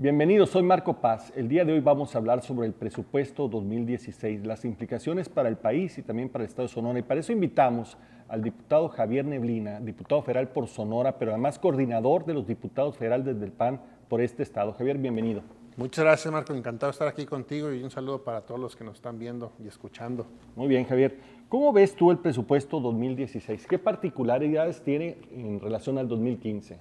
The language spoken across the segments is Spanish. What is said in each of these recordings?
Bienvenidos, soy Marco Paz. El día de hoy vamos a hablar sobre el presupuesto 2016, las implicaciones para el país y también para el Estado de Sonora. Y para eso invitamos al diputado Javier Neblina, diputado federal por Sonora, pero además coordinador de los diputados federales del PAN por este estado. Javier, bienvenido. Muchas gracias, Marco. Encantado de estar aquí contigo y un saludo para todos los que nos están viendo y escuchando. Muy bien, Javier. ¿Cómo ves tú el presupuesto 2016? ¿Qué particularidades tiene en relación al 2015?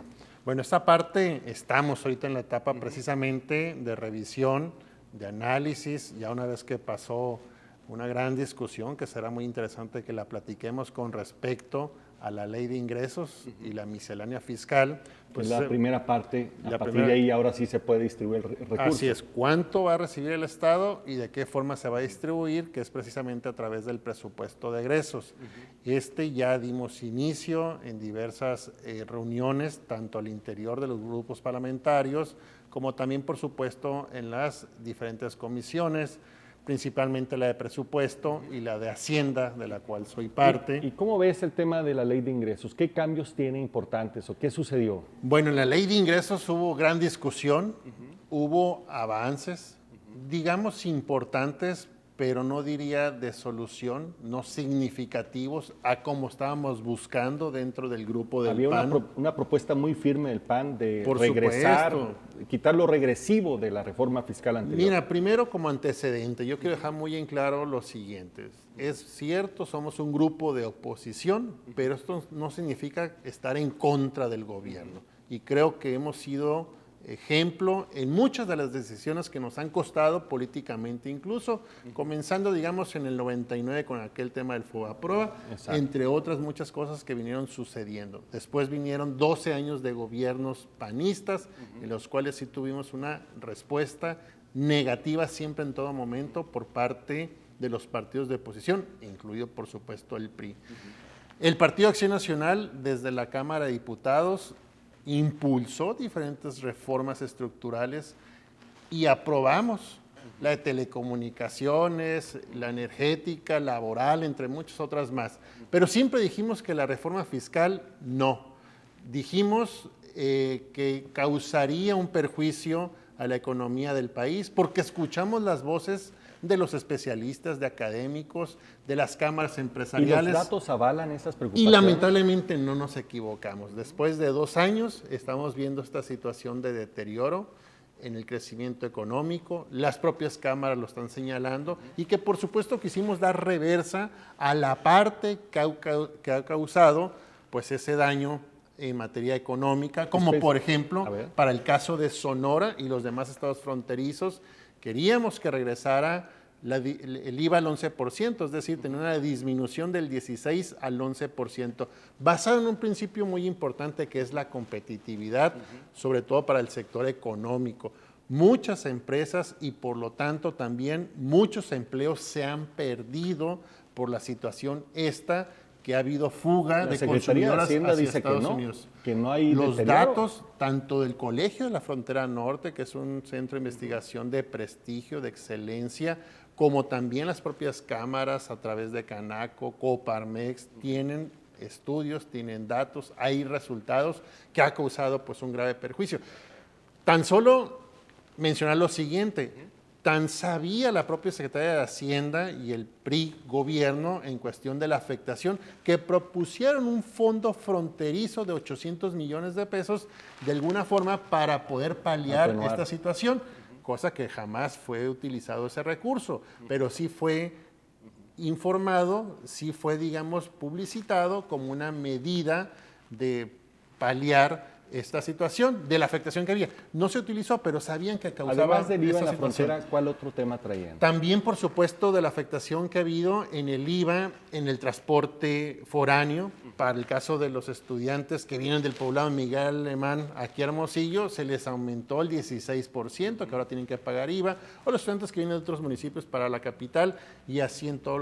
Bueno, esta parte estamos ahorita en la etapa precisamente de revisión, de análisis, ya una vez que pasó una gran discusión que será muy interesante que la platiquemos con respecto a la ley de ingresos y la miscelánea fiscal. Pues la primera parte, a partir de ahí ahora sí se puede distribuir el recurso. Así es, cuánto va a recibir el Estado y de qué forma se va a distribuir, que es precisamente a través del presupuesto de egresos. Ya dimos inicio en diversas reuniones, tanto al interior de los grupos parlamentarios, como también, por supuesto, en las diferentes comisiones, principalmente la de presupuesto y la de Hacienda, de la cual soy parte. ¿Y cómo ves el tema de la ley de ingresos? ¿Qué cambios tiene importantes o qué sucedió? Bueno, en la ley de ingresos hubo gran discusión, hubo avances, digamos importantes, pero no diría de solución, no significativos a como estábamos buscando dentro del grupo del PAN. Había una propuesta muy firme del PAN de Por regresar, supuesto, quitar lo regresivo de la reforma fiscal anterior. Mira, primero como antecedente, yo quiero dejar muy en claro lo siguiente. Es cierto, somos un grupo de oposición, pero esto no significa estar en contra del gobierno. Y creo que hemos sido ejemplo en muchas de las decisiones que nos han costado políticamente, incluso comenzando, digamos, en el 99 con aquel tema del FOBAPROA, entre otras muchas cosas que vinieron sucediendo. Después vinieron 12 años de gobiernos panistas, en los cuales sí tuvimos una respuesta negativa siempre en todo momento por parte de los partidos de oposición, incluido por supuesto el PRI. El Partido Acción Nacional, desde la Cámara de Diputados, impulsó diferentes reformas estructurales y aprobamos la de telecomunicaciones, la energética, laboral, entre muchas otras más. Pero siempre dijimos que la reforma fiscal no. Dijimos que causaría un perjuicio a la economía del país porque escuchamos las voces de los especialistas, de académicos, de las cámaras empresariales. ¿Y los datos avalan esas preocupaciones? Y lamentablemente no nos equivocamos. Después de 2 años estamos viendo esta situación de deterioro en el crecimiento económico, las propias cámaras lo están señalando y que por supuesto quisimos dar reversa a la parte que ha causado pues ese daño en materia económica, como por ejemplo para el caso de Sonora y los demás estados fronterizos. Queríamos que regresara el IVA al 11%, es decir, tener una disminución del 16 al 11%, basado en un principio muy importante que es la competitividad, sobre todo para el sector económico. Muchas empresas y por lo tanto también muchos empleos se han perdido por la situación que ha habido fuga de consumidoras hacia Estados Unidos. Que no hay los deterioro. Datos tanto del Colegio de la Frontera Norte, que es un centro de investigación de prestigio, de excelencia, como también las propias cámaras a través de Canaco, Coparmex, tienen estudios, tienen datos, hay resultados que ha causado pues un grave perjuicio. Tan solo mencionar lo siguiente. Tan sabía la propia Secretaría de Hacienda y el PRI gobierno en cuestión de la afectación que propusieron un fondo fronterizo de 800 millones de pesos de alguna forma para poder paliar esta situación, cosa que jamás fue utilizado ese recurso, pero sí fue informado, sí fue, digamos, publicitado como una medida de paliar esta situación, de la afectación que había. No se utilizó, pero sabían que causaba. Además del IVA en la frontera, ¿cuál otro tema traían? También, por supuesto, de la afectación que ha habido en el IVA, en el transporte foráneo. Para el caso de los estudiantes que vienen del poblado Miguel Alemán aquí a Hermosillo, se les aumentó el 16%, que ahora tienen que pagar IVA, o los estudiantes que vienen de otros municipios para la capital, y así en todo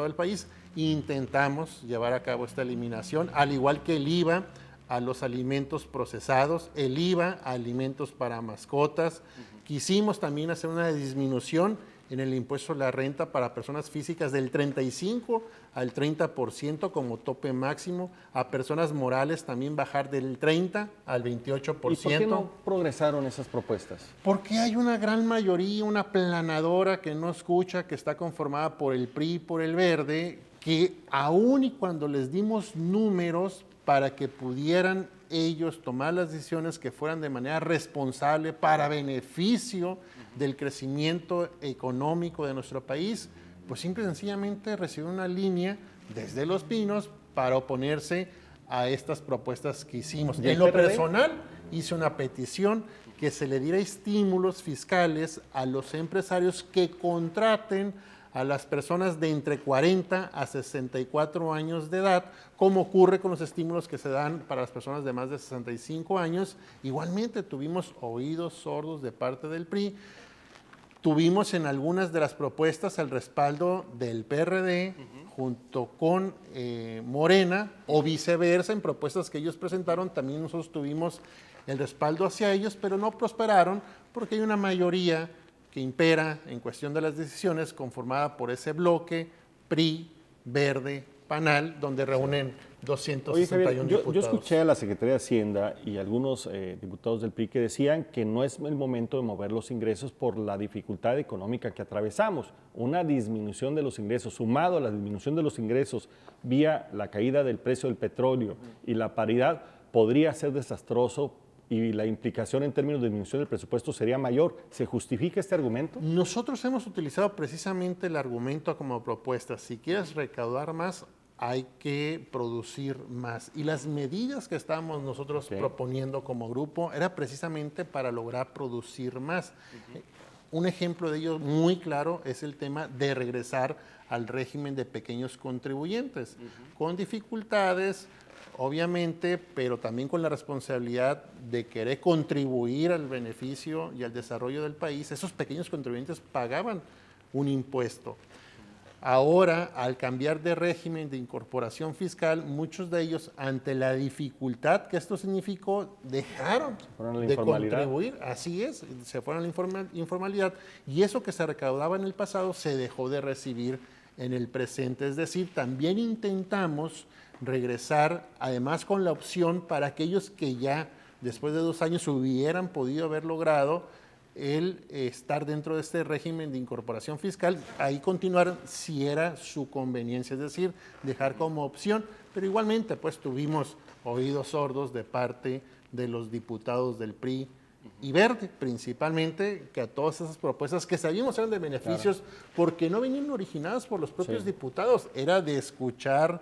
el país. Intentamos llevar a cabo esta eliminación, al igual que el IVA a los alimentos procesados, el IVA a alimentos para mascotas. Quisimos también hacer una disminución en el impuesto a la renta para personas físicas del 35 al 30% como tope máximo, a personas morales también bajar del 30 al 28%. ¿Y por qué no progresaron esas propuestas? Porque hay una gran mayoría, una planadora que no escucha, que está conformada por el PRI y por el Verde, que aún y cuando les dimos números para que pudieran ellos tomar las decisiones que fueran de manera responsable para beneficio del crecimiento económico de nuestro país, pues simple y sencillamente recibió una línea desde Los Pinos para oponerse a estas propuestas que hicimos. En lo personal, hice una petición que se le diera estímulos fiscales a los empresarios que contraten a las personas de entre 40 a 64 años de edad, como ocurre con los estímulos que se dan para las personas de más de 65 años. Igualmente tuvimos oídos sordos de parte del PRI. Tuvimos en algunas de las propuestas el respaldo del PRD junto con Morena, o viceversa, en propuestas que ellos presentaron, también nosotros tuvimos el respaldo hacia ellos, pero no prosperaron porque hay una mayoría que impera en cuestión de las decisiones, conformada por ese bloque PRI, Verde, PANAL, donde reúnen 261 diputados. Yo escuché a la Secretaría de Hacienda y algunos diputados del PRI que decían que no es el momento de mover los ingresos por la dificultad económica que atravesamos. Una disminución de los ingresos, sumado a la disminución de los ingresos vía la caída del precio del petróleo y la paridad, podría ser desastroso y la implicación en términos de disminución del presupuesto sería mayor. ¿Se justifica este argumento? Nosotros hemos utilizado precisamente el argumento como propuesta. Si quieres recaudar más, hay que producir más. Y las medidas que estábamos nosotros proponiendo como grupo era precisamente para lograr producir más. Un ejemplo de ello muy claro es el tema de regresar al régimen de pequeños contribuyentes, con dificultades, obviamente, pero también con la responsabilidad de querer contribuir al beneficio y al desarrollo del país. Esos pequeños contribuyentes pagaban un impuesto. Ahora, al cambiar de régimen de incorporación fiscal, muchos de ellos, ante la dificultad que esto significó, dejaron de contribuir. Así es, se fueron a la informalidad. Y eso que se recaudaba en el pasado se dejó de recibir en el presente. Es decir, también intentamos regresar, además con la opción para aquellos que ya después de 2 años hubieran podido haber logrado el estar dentro de este régimen de incorporación fiscal, ahí continuar si era su conveniencia, es decir, dejar como opción, pero igualmente pues tuvimos oídos sordos de parte de los diputados del PRI y Verde, principalmente, que a todas esas propuestas que sabíamos eran de beneficios, porque no venían originadas por los propios diputados, era de escuchar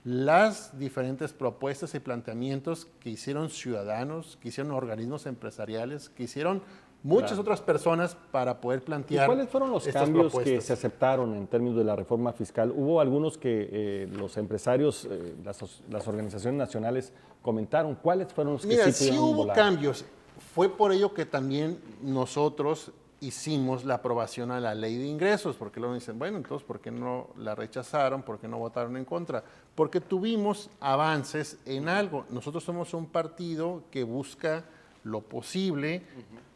las diferentes propuestas y planteamientos que hicieron ciudadanos, que hicieron organismos empresariales, que hicieron muchas otras personas para poder plantear. ¿Y cuáles fueron los cambios que se aceptaron en términos de la reforma fiscal? Hubo algunos que los empresarios, las organizaciones nacionales comentaron. ¿Cuáles fueron los que sí hubo cambios? Fue por ello que también nosotros hicimos la aprobación a la ley de ingresos, porque luego dicen, bueno, entonces, ¿por qué no la rechazaron? ¿Por qué no votaron en contra? Porque tuvimos avances en algo. Nosotros somos un partido que busca lo posible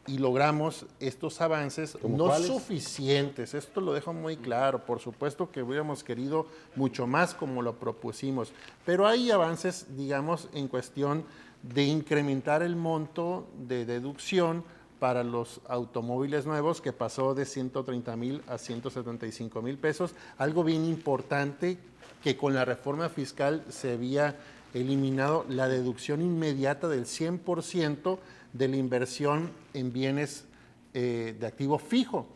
y logramos estos avances, no suficientes, esto lo dejo muy claro, por supuesto que hubiéramos querido mucho más como lo propusimos, pero hay avances, digamos, en cuestión de incrementar el monto de deducción para los automóviles nuevos, que pasó de 130,000 a 175,000 pesos, algo bien importante que con la reforma fiscal se había eliminado la deducción inmediata del 100% de la inversión en bienes de activo fijo.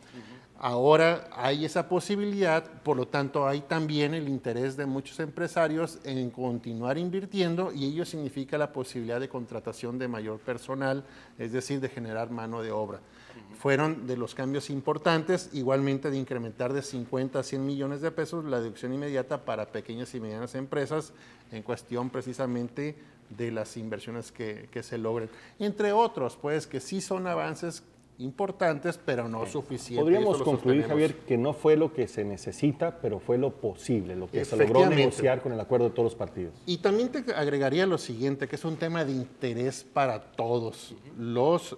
Ahora hay esa posibilidad, por lo tanto hay también el interés de muchos empresarios en continuar invirtiendo y ello significa la posibilidad de contratación de mayor personal, es decir, de generar mano de obra. Fueron de los cambios importantes, igualmente de incrementar de 50 a 100 millones de pesos la deducción inmediata para pequeñas y medianas empresas en cuestión precisamente de las inversiones que se logren. Entre otros, pues, que sí son avances importantes, pero no suficientes. Podríamos Eso lo concluir, sostenemos. Javier, que no fue lo que se necesita, pero fue lo posible, lo que se logró negociar con el acuerdo de todos los partidos. Y también te agregaría lo siguiente, que es un tema de interés para todos, los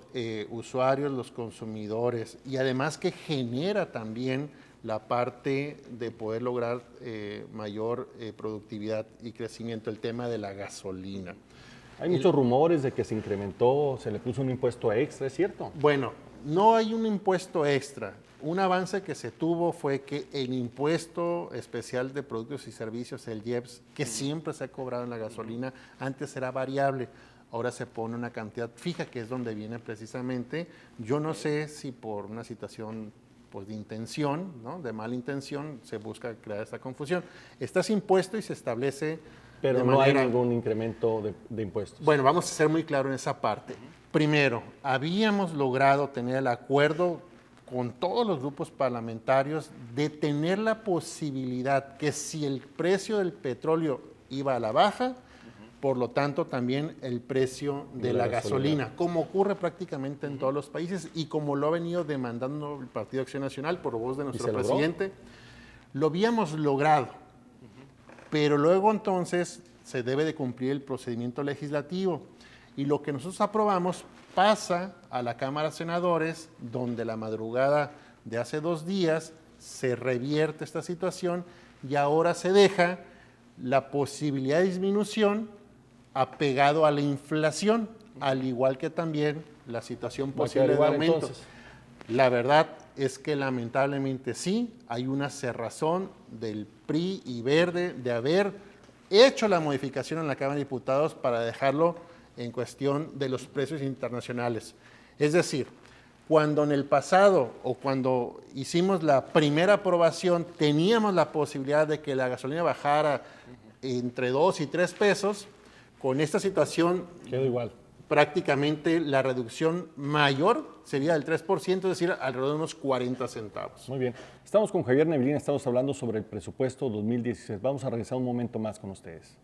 usuarios, los consumidores, y además que genera también la parte de poder lograr mayor productividad y crecimiento, el tema de la gasolina. Hay muchos rumores de que se incrementó, se le puso un impuesto extra, ¿es cierto? Bueno, no hay un impuesto extra. Un avance que se tuvo fue que el impuesto especial de productos y servicios, el IEPS, que siempre se ha cobrado en la gasolina, antes era variable, ahora se pone una cantidad fija, que es donde viene precisamente. Yo no sé si por una situación pues, de intención, ¿no? De mala intención, se busca crear esta confusión. Estás impuesto y se establece Pero de no hay manera... ningún incremento de impuestos. Bueno, vamos a ser muy claros en esa parte. Primero, habíamos logrado tener el acuerdo con todos los grupos parlamentarios de tener la posibilidad que si el precio del petróleo iba a la baja, por lo tanto también el precio de la gasolina, como ocurre prácticamente en todos los países y como lo ha venido demandando el Partido Acción Nacional por voz de nuestro presidente, lo habíamos logrado. Pero luego entonces se debe de cumplir el procedimiento legislativo y lo que nosotros aprobamos pasa a la Cámara de Senadores, donde la madrugada de hace 2 días se revierte esta situación y ahora se deja la posibilidad de disminución apegado a la inflación, al igual que también la situación posible de aumento. Entonces. La verdad es que lamentablemente sí, hay una cerrazón del PRI y Verde de haber hecho la modificación en la Cámara de Diputados para dejarlo en cuestión de los precios internacionales. Es decir, cuando en el pasado o cuando hicimos la primera aprobación teníamos la posibilidad de que la gasolina bajara entre 2 y 3 pesos, con esta situación quedó igual. Prácticamente la reducción mayor sería del 3%, es decir, alrededor de unos 40 centavos. Muy bien. Estamos con Javier Neblina, estamos hablando sobre el presupuesto 2016. Vamos a regresar un momento más con ustedes.